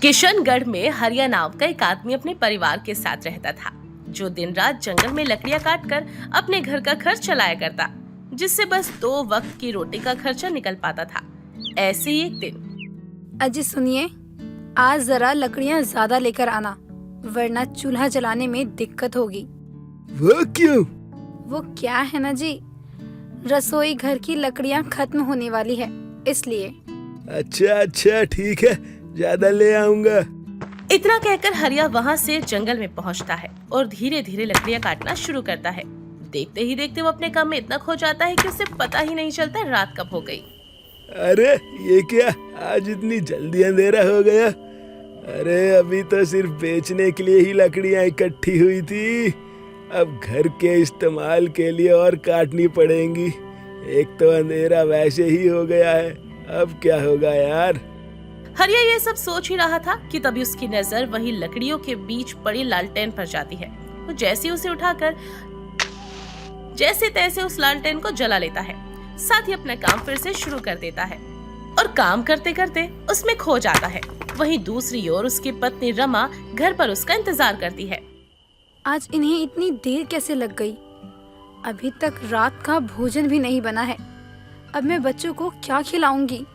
किशनगढ़ में हरिया नाम का एक आदमी अपने परिवार के साथ रहता था, जो दिन रात जंगल में लकड़ियां काटकर अपने घर का खर्च चलाया करता, जिससे बस 2 वक्त की रोटी का खर्चा निकल पाता था। ऐसे ही एक दिन, अजी सुनिए, आज जरा लकड़ियाँ ज्यादा लेकर आना, वरना चूल्हा जलाने में दिक्कत होगी। वो क्यों? वो क्या है ना जी, रसोई घर की लकड़ियाँ खत्म होने वाली है, इसलिए। अच्छा ठीक है, ज्यादा ले आऊंगा। इतना कहकर हरिया वहाँ से जंगल में पहुँचता है और धीरे धीरे लकड़ियाँ काटना शुरू करता है। देखते ही देखते वो अपने काम में इतना खो जाता है कि उसे पता ही नहीं चलता रात कब हो गई। अरे ये क्या, आज इतनी जल्दी अंधेरा हो गया? अरे अभी तो सिर्फ बेचने के लिए ही लकड़ियां इकट्ठी हुई थी, अब घर के इस्तेमाल के लिए और काटनी पड़ेंगी। एक तो अंधेरा वैसे ही हो गया है, अब क्या होगा यार। हरिया ये सब सोच ही रहा था कि तभी उसकी नजर वही लकड़ियों के बीच पड़ी लालटेन पर जाती है। वो जैसे उसे उठाकर जैसे तैसे उस लालटेन को जला लेता है, साथ ही अपना काम फिर से शुरू कर देता है और काम करते करते उसमें खो जाता है। वहीं दूसरी ओर उसकी पत्नी रमा घर पर उसका इंतजार करती है। आज इन्हें इतनी देर कैसे लग गई? अभी तक रात का भोजन भी नहीं बना है। अब मैं बच्चों को क्या खिलाऊंगी?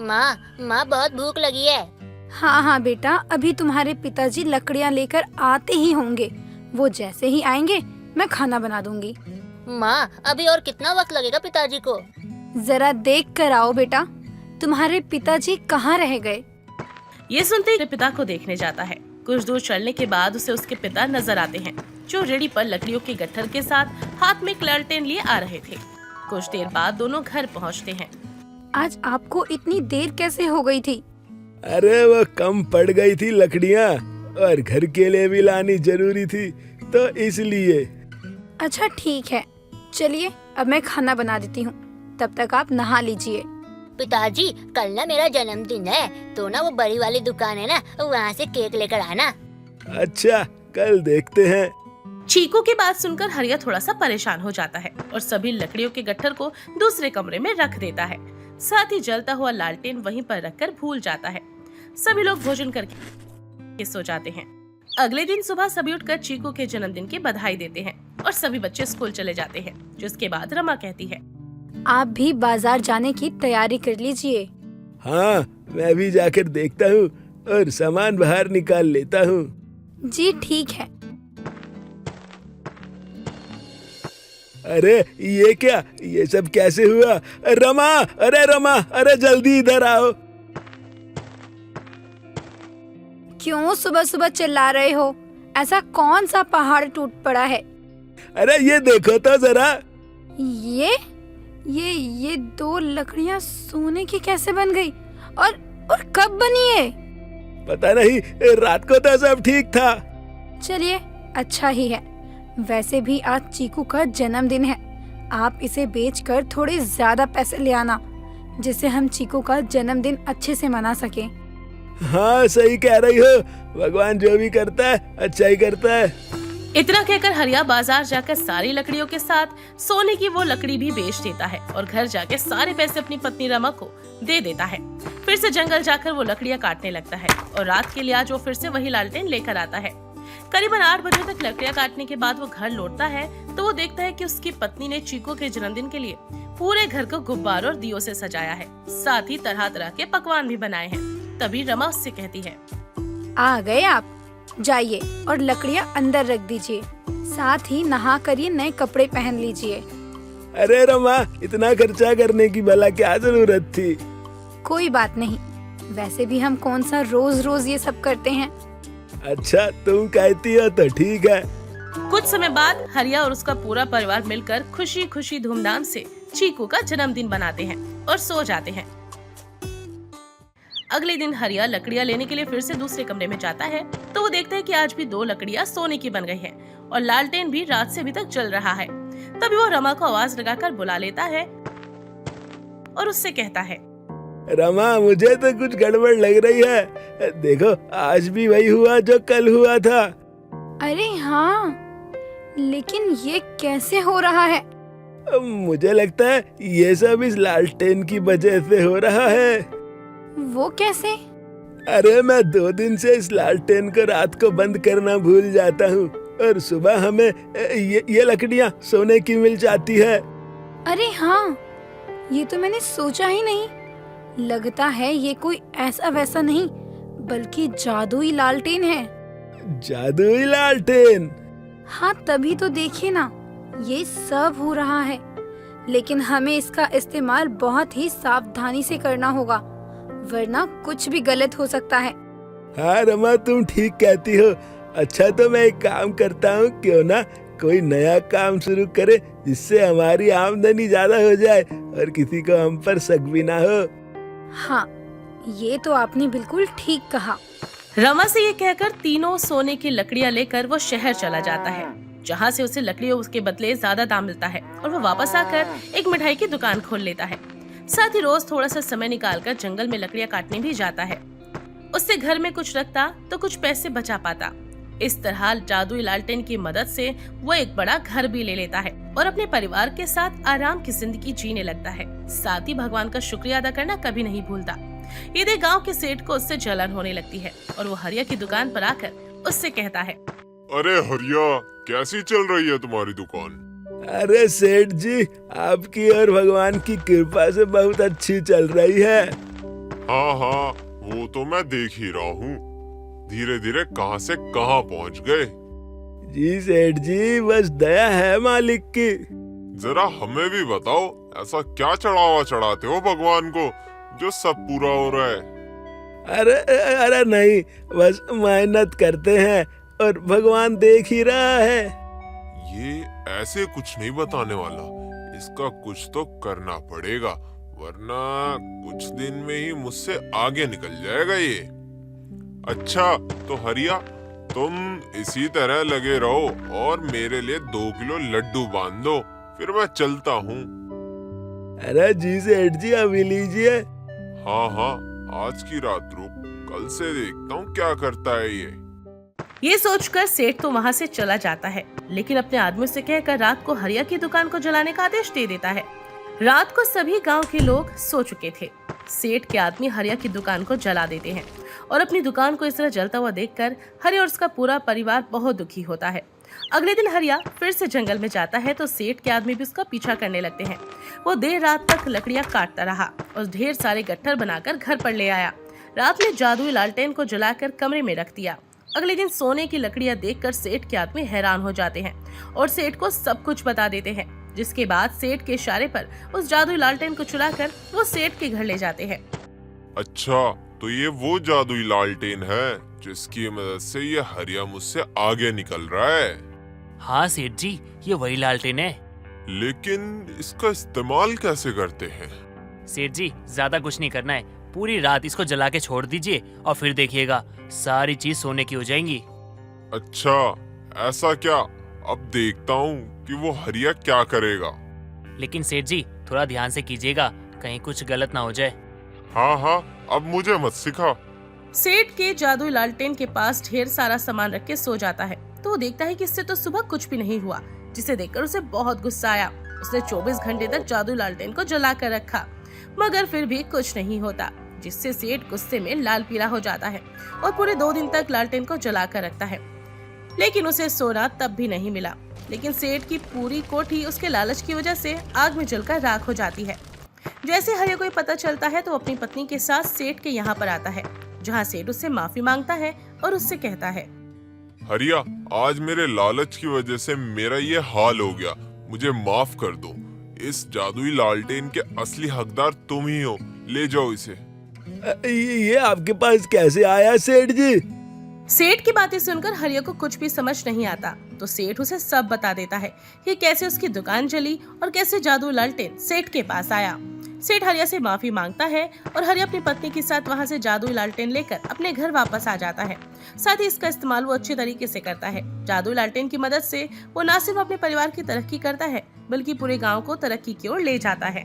माँ बहुत भूख लगी है। हाँ बेटा, अभी तुम्हारे पिताजी लकड़ियाँ लेकर आते ही होंगे। वो जैसे ही आएंगे मैं खाना बना दूंगी। माँ, अभी और कितना वक्त लगेगा पिताजी को? जरा देख कर आओ बेटा, तुम्हारे पिताजी कहाँ रह गए? ये सुनते ही पिता को देखने जाता है। कुछ दूर चलने के बाद उसे उसके पिता नजर आते हैं, जो रेडी पर लकड़ियों के गट्ठर के साथ हाथ में एक लालटेन लिए आ रहे थे। कुछ देर बाद दोनों घर पहुंचते हैं। आज आपको इतनी देर कैसे हो गई थी? अरे वो कम पड़ गई थी लकड़ियां, और घर के लिए भी लानी जरूरी थी, तो इसलिए। अच्छा ठीक है, चलिए अब मैं खाना बना देती हूँ, तब तक आप नहा लीजिए। पिताजी, कल ना मेरा जन्मदिन है, तो ना वो बड़ी वाली दुकान है ना, वहाँ से केक लेकर आना। अच्छा, कल देखते हैं। चीकू की बात सुनकर हरिया थोड़ा सा परेशान हो जाता है और सभी लकड़ियों के गट्ठर को दूसरे कमरे में रख देता है। साथ ही जलता हुआ लालटेन वहीं पर रखकर भूल जाता है। सभी लोग भोजन करके सो जाते हैं। अगले दिन सुबह सभी उठकर चीकू के जन्मदिन की बधाई देते हैं और सभी बच्चे स्कूल चले जाते हैं। जिसके बाद रमा कहती है, आप भी बाजार जाने की तैयारी कर लीजिए। हाँ, मैं भी जाकर देखता हूँ और सामान बाहर निकाल लेता हूँ। जी ठीक है। अरे ये क्या, ये सब कैसे हुआ? रमा, अरे जल्दी इधर आओ। क्यों सुबह सुबह चिल्ला रहे हो? ऐसा कौन सा पहाड़ टूट पड़ा है? अरे ये देखो तो जरा। ये 2 लकड़ियाँ सोने की कैसे बन गई? और कब बनी है? पता नहीं, रात को तो सब ठीक था। चलिए, अच्छा ही है। वैसे भी आज चीकू का जन्मदिन है, आप इसे बेचकर थोड़े ज्यादा पैसे ले आना, जिससे हम चीकू का जन्मदिन अच्छे से मना सके। हाँ सही कह रही हो, भगवान जो भी करता है अच्छा ही करता है। इतना कहकर हरिया बाजार जाकर सारी लकड़ियों के साथ सोने की वो लकड़ी भी बेच देता है और घर जाके सारे पैसे अपनी पत्नी रमा को दे देता है। फिर से जंगल जाकर वो लकड़ियाँ काटने लगता है और रात के लिए आज वो फिर से वही लालटेन लेकर आता है। करीबन 8 बजे तक लकड़ियाँ काटने के बाद वो घर लौटता है तो वो देखता है कि उसकी पत्नी ने चीकू के जन्मदिन के लिए पूरे घर को गुब्बारों और दियों से सजाया है। साथ ही तरह तरह के पकवान भी बनाए हैं। तभी रमा उससे कहती है, आ गए आप, जाइए और लकड़ियाँ अंदर रख दीजिए, साथ ही नहा कर ये नए कपड़े पहन लीजिए। अरे रमा, इतना खर्चा करने की भला क्या जरूरत थी? कोई बात नहीं, वैसे भी हम कौन सा रोज रोज ये सब करते हैं। अच्छा, तुम कहती हो तो ठीक है। कुछ समय बाद हरिया और उसका पूरा परिवार मिलकर खुशी खुशी धूमधाम से चीकू का जन्मदिन बनाते हैं और सो जाते हैं। अगले दिन हरिया लकड़ियाँ लेने के लिए फिर से दूसरे कमरे में जाता है तो वो देखता है कि आज भी 2 लकड़ियाँ सोने की बन गई हैं और लालटेन भी रात से अभी तक जल रहा है। तभी वो रमा को आवाज लगाकर बुला लेता है और उससे कहता है, रमा, मुझे तो कुछ गड़बड़ लग रही है। देखो, आज भी वही हुआ जो कल हुआ था। अरे हाँ, लेकिन ये कैसे हो रहा है? मुझे लगता है ये सब इस लालटेन की वजह से हो रहा है। वो कैसे? अरे मैं 2 दिन से इस लालटेन को रात को बंद करना भूल जाता हूँ और सुबह हमें ये लकड़ियाँ सोने की मिल जाती है। अरे हाँ, ये तो मैंने सोचा ही नहीं। लगता है ये कोई ऐसा वैसा नहीं बल्कि जादुई लालटेन है। जादुई लालटेन? हाँ, तभी तो देखिए ना, ये सब हो रहा है। लेकिन हमें इसका इस्तेमाल बहुत ही सावधानी से करना होगा, वरना कुछ भी गलत हो सकता है। हाँ रमा, तुम ठीक कहती हो। अच्छा तो मैं एक काम करता हूँ, क्यों ना कोई नया काम शुरू करे जिससे हमारी आमदनी ज्यादा हो जाए और किसी को हम पर शक भी ना हो। हाँ, ये तो आपने बिल्कुल ठीक कहा। रमा से ये कहकर तीनों सोने की लकड़ियां लेकर वो शहर चला जाता है, जहाँ से उसे लकड़ियों उसके बदले ज्यादा दाम मिलता है और वो वापस आकर एक मिठाई की दुकान खोल लेता है। साथ ही रोज थोड़ा सा समय निकालकर जंगल में लकड़ियां काटने भी जाता है। उससे घर में कुछ रखता तो कुछ पैसे बचा पाता। इस तरह जादुई लालटेन की मदद से वो एक बड़ा घर भी ले लेता है और अपने परिवार के साथ आराम की जिंदगी जीने लगता है। साथ ही भगवान का शुक्रिया अदा करना कभी नहीं भूलता। ये देख गाँव के सेठ को उससे जलन होने लगती है और वो हरिया की दुकान पर आकर उससे कहता है, अरे हरिया, कैसी चल रही है तुम्हारी दुकान? अरे सेठ जी, आपकी और भगवान की कृपा से बहुत अच्छी चल रही है। हाँ हाँ, वो तो मैं देख ही रहा हूँ। धीरे धीरे कहाँ से कहाँ पहुँच गए। जी सेठ जी, बस दया है मालिक की। जरा हमें भी बताओ, ऐसा क्या चढ़ावा चढ़ाते हो भगवान को जो सब पूरा हो रहा है? अरे अरे नहीं, बस मेहनत करते हैं और भगवान देख ही रहा है। ये ऐसे कुछ नहीं बताने वाला, इसका कुछ तो करना पड़ेगा, वरना कुछ दिन में ही मुझसे आगे निकल जाएगा ये। अच्छा तो हरिया, तुम इसी तरह लगे रहो और मेरे लिए 2 किलो लड्डू बांध दो, फिर मैं चलता हूँ। अरे जी सेठ जी, अभी लीजिए। हाँ हाँ, आज की रात रुक, कल से देखता हूँ क्या करता है ये सोचकर सेठ तो वहाँ से चला जाता है, लेकिन अपने आदमी से कहकर रात को हरिया की दुकान को जलाने का आदेश दे देता है। रात को सभी गांव के लोग सो चुके थे। सेठ के आदमी हरिया की दुकान को जला देते हैं और अपनी दुकान को इस तरह जलता हुआ देखकर हरिया और उसका पूरा परिवार बहुत दुखी होता है। अगले दिन हरिया फिर से जंगल में जाता है तो सेठ के आदमी भी उसका पीछा करने लगते हैं। वो देर रात तक लकड़ियां काटता रहा और ढेर सारे गट्ठर बनाकर घर पर ले आया। रात में जादुई लालटेन को जलाकर कमरे में रख दिया। अगले दिन सोने की लकड़ियां देखकर सेठ के आदमी हैरान हो जाते हैं और सेठ को सब कुछ बता देते हैं, जिसके बाद सेठ के इशारे पर उस जादुई लालटेन को चुराकर वो सेठ के घर ले जाते हैं। अच्छा, तो ये वो जादुई लालटेन है जिसकी मदद से ये हरिया मुझसे आगे निकल रहा है। हाँ सेठ जी, ये वही लालटेन है। लेकिन इसका इस्तेमाल कैसे करते हैं? सेठ जी, ज्यादा कुछ नहीं करना है, पूरी रात इसको जला के छोड़ दीजिए और फिर देखिएगा सारी चीज सोने की हो जाएंगी। अच्छा, ऐसा क्या? अब देखता हूँ कि वो हरिया क्या करेगा। लेकिन सेठ जी, थोड़ा ध्यान से कीजिएगा, कहीं कुछ गलत ना हो जाए। हाँ हाँ, अब मुझे मत सिखा। सेठ के जादुई लालटेन के पास ढेर सारा सामान रख के सो जाता है तो वो देखता है कि इससे तो सुबह कुछ भी नहीं हुआ, जिसे देखकर उसे बहुत गुस्सा आया। उसने 24 घंटे तक जादुई लालटेन को जला कर रखा, मगर फिर भी कुछ नहीं होता, जिससे सेठ गुस्से में लाल पीला हो जाता है और पूरे 2 दिन तक लालटेन को जला कर रखता है, लेकिन उसे सोना तब भी नहीं मिला। लेकिन सेठ की पूरी कोठी उसके लालच की वजह से आग में जलकर राख हो जाती है। जैसे हरिया को पता चलता है तो अपनी पत्नी के साथ सेठ के यहाँ पर आता है, जहाँ सेठ उससे माफी मांगता है और उससे कहता है, हरिया, आज मेरे लालच की वजह से मेरा ये हाल हो गया, मुझे माफ कर दो। इस जादुई लालटेन के असली हकदार तुम ही हो, ले जाओ इसे। ये आपके पास कैसे आया सेठ जी? सेठ की बातें सुनकर हरिया को कुछ भी समझ नहीं आता, तो सेठ उसे सब बता देता है कि कैसे उसकी दुकान जली और कैसे जादू लालटेन सेठ के पास आया। सेठ हरिया से माफी मांगता है और हरिया अपनी पत्नी के साथ वहां से जादुई लालटेन लेकर अपने घर वापस आ जाता है। साथ ही इसका इस्तेमाल वो अच्छे तरीके से करता है। जादुई लालटेन की मदद से वो न सिर्फ अपने परिवार की तरक्की करता है, बल्कि पूरे गाँव को तरक्की की ओर ले जाता है।